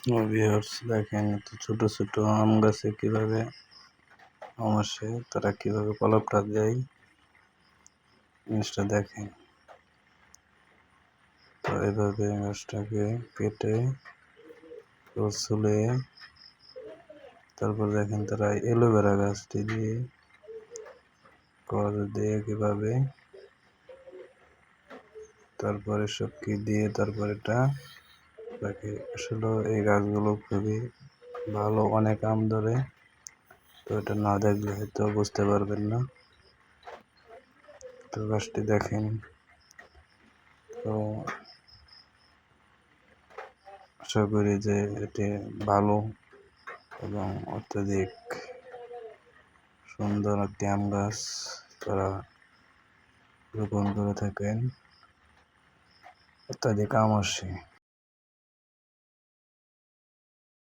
Viewers দেখেন তো ছোট ছোট আম গাছে কিভাবে আম আসে, তারা কিভাবে কলপটা দেয় জিনিসটা দেখেন। তো এভাবে গাছটাকে কেটে ছুলে তারপর দেখেন তারা অ্যালোভেরা গাছটি দিয়ে কর দিয়ে কিভাবে তারপরে সব কি দিয়ে তারপর এটা রাখে। আসলে এই গাছগুলো খুবই ভালো, অনেক আম ধরে। তো এটা না দেখলে হয়তো বুঝতে পারবেন না। তো গাছটি দেখেন, তো আশা করি যে এটি ভালো এবং অত্যাধিক সুন্দর একটি আম গাছ তারা রোপণ করে থাকেন, অত্যাধিক আম আসে।